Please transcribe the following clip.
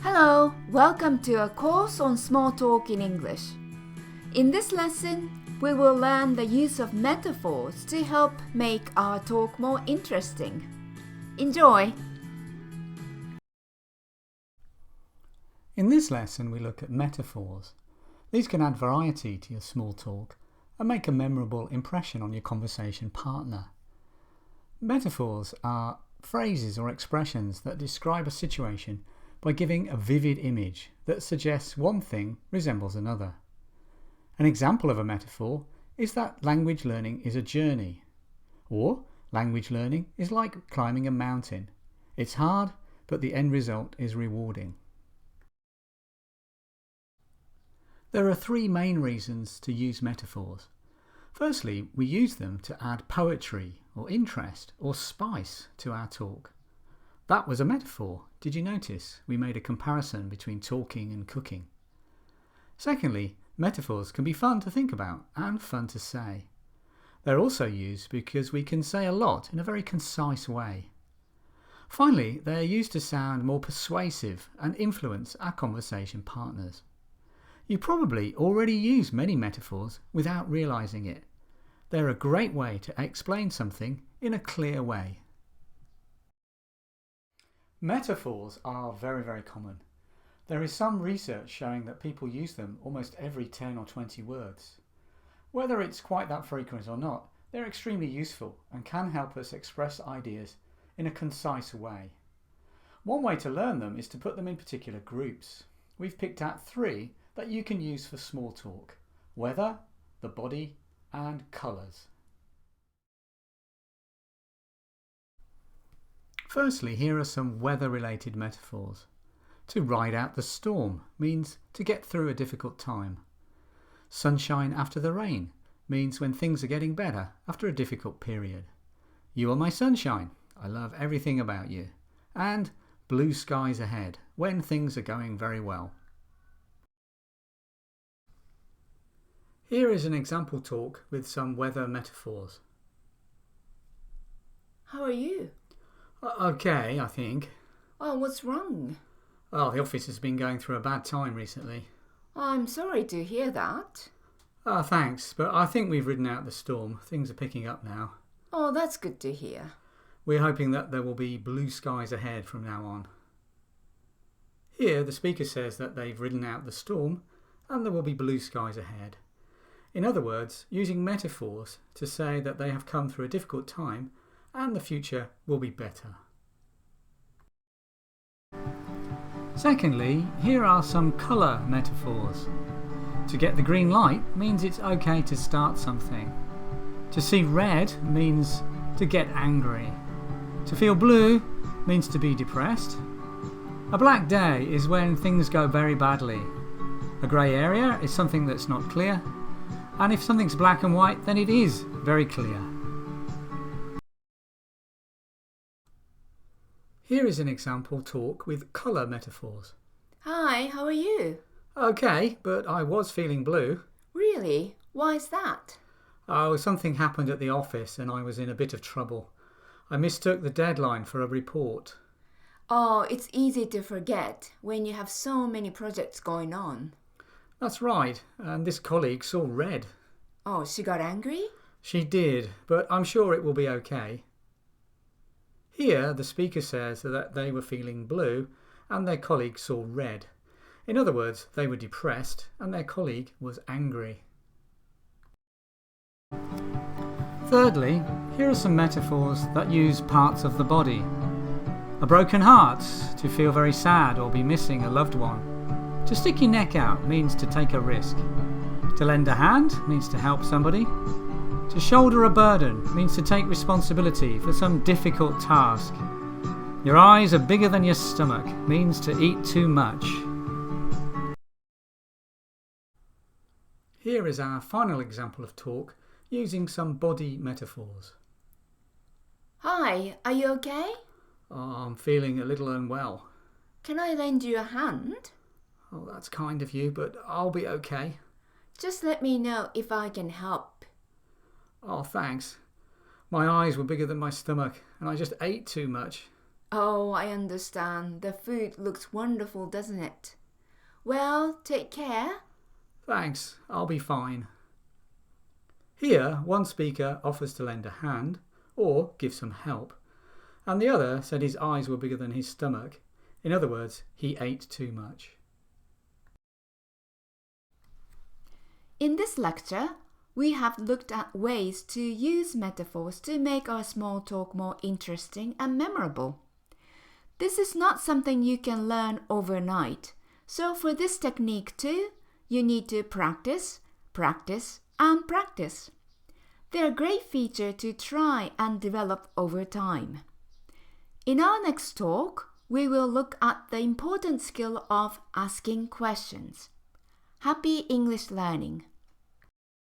Hello, welcome to a course on small talk in English. In this lesson, we will learn the use of metaphors to help make our talk more interesting. Enjoy! In this lesson, we look at metaphors. These can add variety to your small talk and make a memorable impression on your conversation partner. Metaphors are phrases or expressions that describe a situation by giving a vivid image that suggests one thing resembles another. An example of a metaphor is that language learning is a journey, or language learning is like climbing a mountain. It's hard, but the end result is rewarding. There are three main reasons to use metaphors. Firstly, we use them to add poetry or interest or spice to our talk. That was a metaphor. Did you notice? We made a comparison between talking and cooking. Secondly, metaphors can be fun to think about and fun to say. They're also used because we can say a lot in a very concise way. Finally, they're used to sound more persuasive and influence our conversation partners. You probably already use many metaphors without realizing it. They're a great way to explain something in a clear way. Metaphors are very common. There is some research showing that people use them almost every 10 or 20 words. Whether it's quite that frequent or not, they're extremely useful and can help us express ideas in a concise way. One way to learn them is to put them in particular groups. We've picked out three that you can use for small talk: weather, the body, and colours. Firstly, here are some weather-related metaphors. To ride out the storm means to get through a difficult time. Sunshine after the rain means when things are getting better after a difficult period. You are my sunshine. I love everything about you. And blue skies ahead when things are going very well. Here is an example talk with some weather metaphors. How are you? Okay, I think. Oh, what's wrong? Oh, the office has been going through a bad time recently. I'm sorry to hear that. Oh, thanks, but I think we've ridden out the storm. Things are picking up now. Oh, that's good to hear. We're hoping that there will be blue skies ahead from now on. Here, the speaker says that they've ridden out the storm and there will be blue skies ahead. In other words, using metaphors to say that they have come through a difficult time and the future will be better. Secondly, here are some colour metaphors. To get the green light means it's okay to start something. To see red means to get angry. To feel blue means to be depressed. A black day is when things go very badly. A grey area is something that's not clear. And if something's black and white, then it is very clear. Here is an example talk with colour metaphors. Hi, how are you? Okay, but I was feeling blue. Really? Why is that? Oh, something happened at the office and I was in a bit of trouble. I mistook the deadline for a report. Oh, it's easy to forget when you have so many projects going on. That's right, and this colleague saw red. Oh, she got angry? She did, but I'm sure it will be okay. Here, the speaker says that they were feeling blue and their colleague saw red. In other words, they were depressed and their colleague was angry. Thirdly, here are some metaphors that use parts of the body. A broken heart, to feel very sad or be missing a loved one. To stick your neck out means to take a risk. To lend a hand means to help somebody. To shoulder a burden means to take responsibility for some difficult task. Your eyes are bigger than your stomach means to eat too much. Here is our final example of talk using some body metaphors. Hi, are you okay? Oh, I'm feeling a little unwell. Can I lend you a hand? Oh, that's kind of you, but I'll be okay. Just let me know if I can help. Oh, thanks. My eyes were bigger than my stomach and I just ate too much. Oh, I understand. The food looks wonderful, doesn't it? Well, take care. Thanks, I'll be fine. Here, one speaker offers to lend a hand or give some help, and the other said his eyes were bigger than his stomach. In other words, he ate too much. In this lecture, we have looked at ways to use metaphors to make our small talk more interesting and memorable. This is not something you can learn overnight, so for this technique too, you need to practice, practice, and practice. They're a great feature to try and develop over time. In our next talk, we will look at the important skill of asking questions. Happy English learning!